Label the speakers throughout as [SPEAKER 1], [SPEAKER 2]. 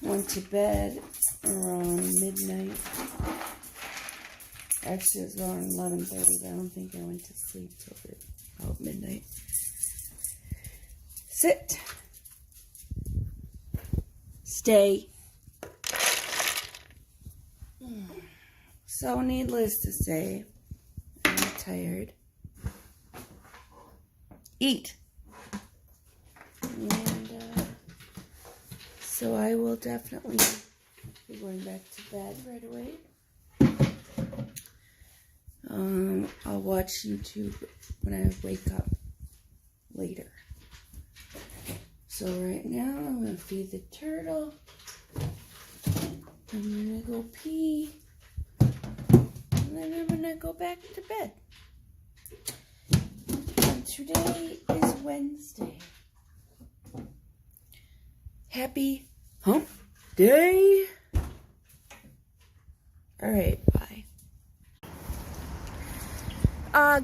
[SPEAKER 1] Went to bed around midnight. Actually, it was around 11:30, but I don't think I went to sleep till about midnight. Sit. Stay. So, needless to say, I'm tired. Eat. And, so I will definitely be going back to bed right away. I'll watch YouTube when I wake up later. So right now I'm going to feed the turtle. I'm going to go pee. And then I'm going to go back to bed. And today is Wednesday. Happy hump day. Alright, bye.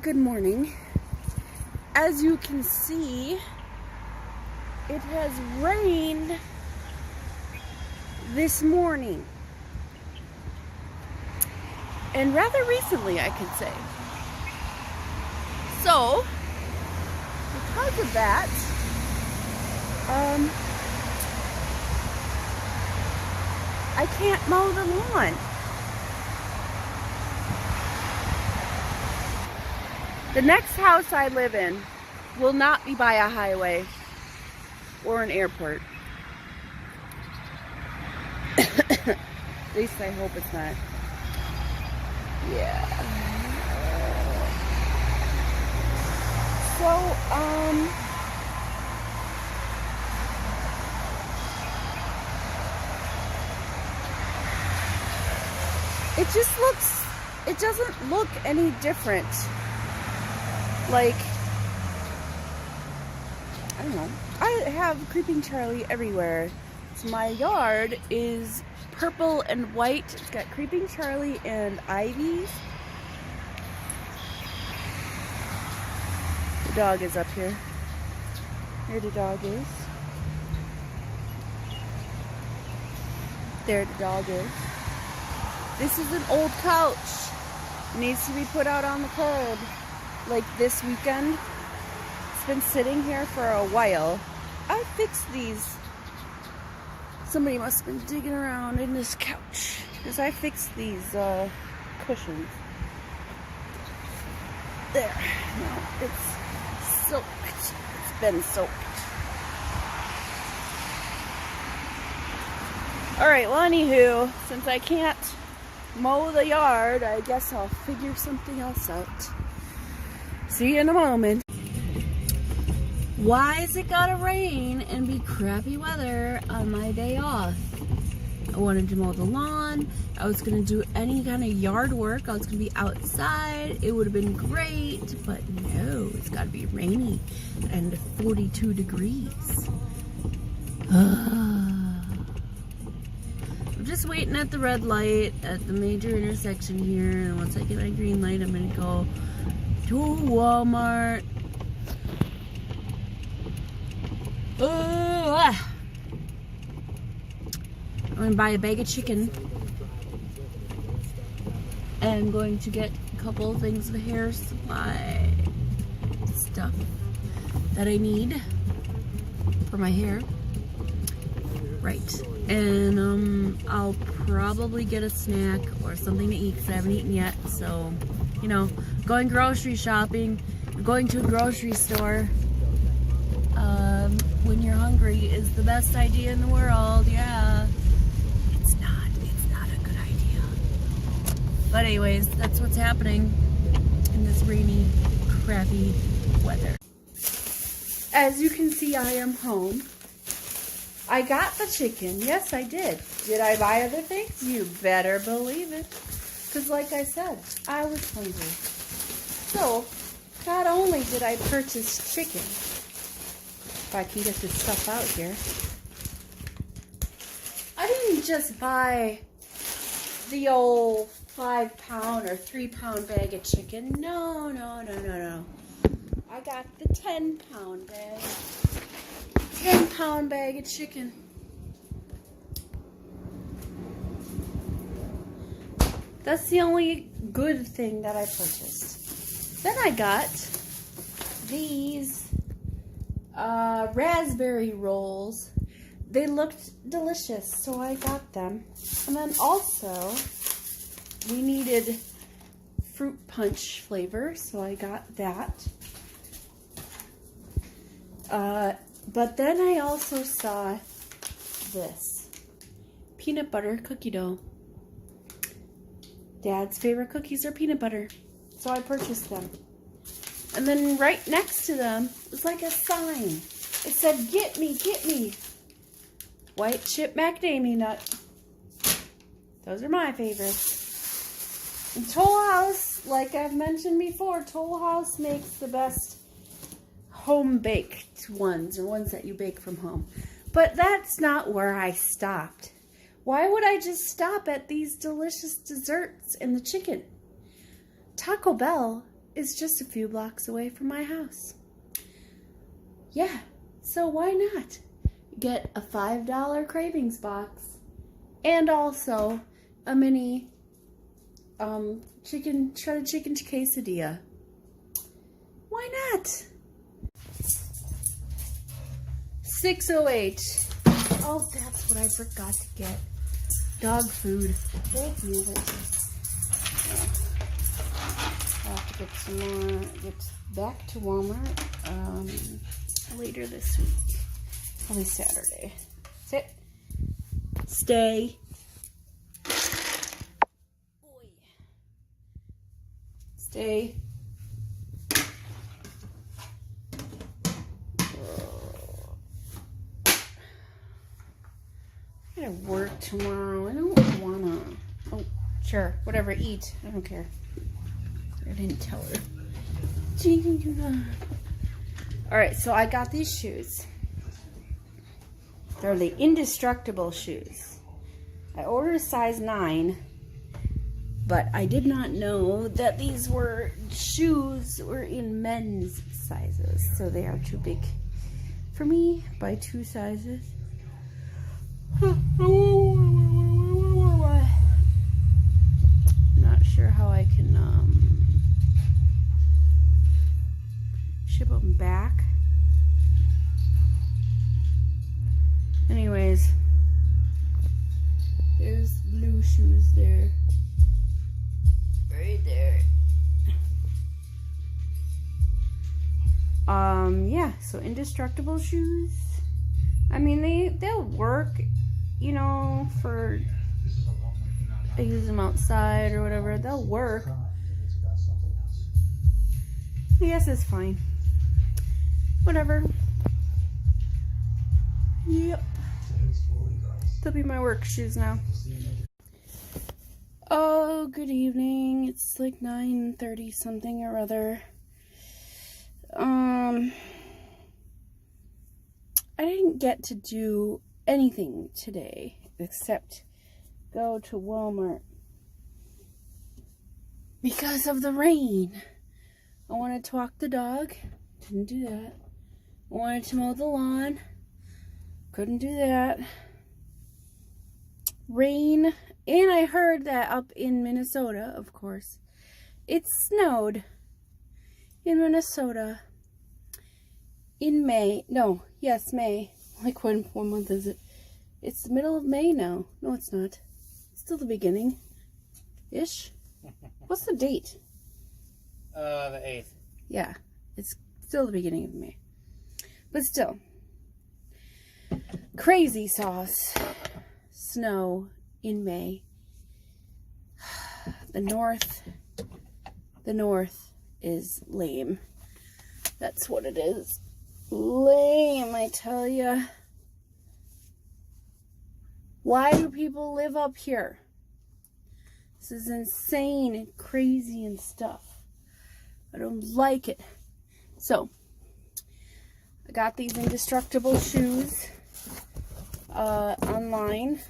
[SPEAKER 1] Good morning. As you can see, it has rained this morning. And rather recently, I could say. So, because of that, I can't mow the lawn. The next house I live in will not be by a highway or an airport. At least I hope it's not. Yeah. So, it doesn't look any different. Like, I don't know. I have Creeping Charlie everywhere. So my yard is purple and white. It's got Creeping Charlie and ivies. The dog is up here. Here the dog is. There the dog is. This is an old couch. It needs to be put out on the curb. Like this weekend. It's been sitting here for a while. I fixed these. Somebody must have been digging around in this couch. Because I fixed these cushions. There. Now it's soaked. It's been soaked. Alright, well anywho, since I can't mow the yard, I guess I'll figure something else out. See you in a moment. Why is it gotta rain and be crappy weather on my day off? I wanted to mow the lawn. I was gonna do any kind of yard work. I was gonna be outside. It would have been great, but no, it's gotta be rainy and 42 degrees. I'm just waiting at the red light at the major intersection here, and once I get my green light, I'm gonna go to Walmart. I'm gonna buy a bag of chicken. And I'm going to get a couple of things of hair supply stuff that I need for my hair. Right. And I'll probably get a snack or something to eat because I haven't eaten yet. So, you know, going grocery shopping, going to a grocery store when you're hungry is the best idea in the world. Yeah. It's not a good idea. But anyways, that's what's happening in this rainy, crappy weather. As you can see, I am home. I got the chicken. Yes, I did. Did I buy other things? You better believe it. Because like I said, I was hungry. So, not only did I purchase chicken, if I can get this stuff out here, I didn't just buy the old 5-pound or 3-pound bag of chicken. No. I got the 10-pound bag. 10-pound bag of chicken. That's the only good thing that I purchased. Then I got these raspberry rolls. They looked delicious, so I got them. And then also, we needed fruit punch flavor, so I got that. But then I also saw this peanut butter cookie dough. Dad's favorite cookies are peanut butter, so I purchased them. And then right next to them was like a sign. It said, "Get me, get me." White chip macadamia nut. Those are my favorites. And Toll House, like I've mentioned before, Toll House makes the best home-baked ones, or ones that you bake from home. But that's not where I stopped. Why would I just stop at these delicious desserts and the chicken? Taco Bell is just a few blocks away from my house. Yeah, so why not get a $5 cravings box and also a mini shredded chicken quesadilla? Why not? 608. Oh, that's what I forgot to get. Dog food. Thank you. I'll have to get some more, get back to Walmart later this week. Probably Saturday. Sit. Stay. Stay. I gotta work tomorrow. I don't wanna. Oh, sure. Whatever. Eat. I don't care. I didn't tell her. Alright, so I got these shoes. They're the indestructible shoes. I ordered a size 9, but I did not know that these shoes were in men's sizes. So they are too big for me by 2 sizes. Not sure how I can ship them back. Anyways, there's blue shoes there. Right there. Yeah, so indestructible shoes. I mean, they'll work, you know, for, I use them outside or whatever. They'll work. Yes, it's fine. Whatever. Yep. They'll be my work shoes now. Oh, good evening. It's like 9:30 something or other. I didn't get to do anything today except go to Walmart because of the rain. I wanted to walk the dog. Didn't do that. I wanted to mow the lawn. Couldn't do that. Rain. And I heard that up in Minnesota, of course, it snowed in Minnesota in May. No, yes, May. Like what month is it? It's the middle of May now. No, it's not. It's still the beginning-ish. What's the date?
[SPEAKER 2] The 8th.
[SPEAKER 1] Yeah, it's still the beginning of May. But still. Crazy sauce. Snow in May. The north is lame. That's what it is. Lame, I tell ya. Why do people live up here? This is insane and crazy and stuff. I don't like it. So, I got these indestructible shoes online.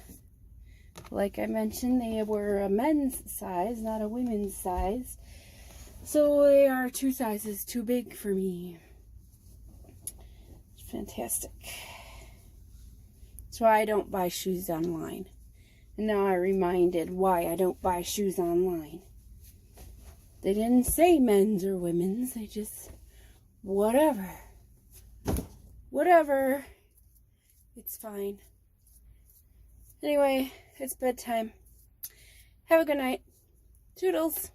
[SPEAKER 1] Like I mentioned, they were a men's size, not a women's size. So they are 2 sizes too big for me. It's fantastic. That's why I don't buy shoes online. And now I'm reminded why I don't buy shoes online. They didn't say men's or women's. They just, whatever. Whatever. It's fine. Anyway, it's bedtime. Have a good night. Toodles.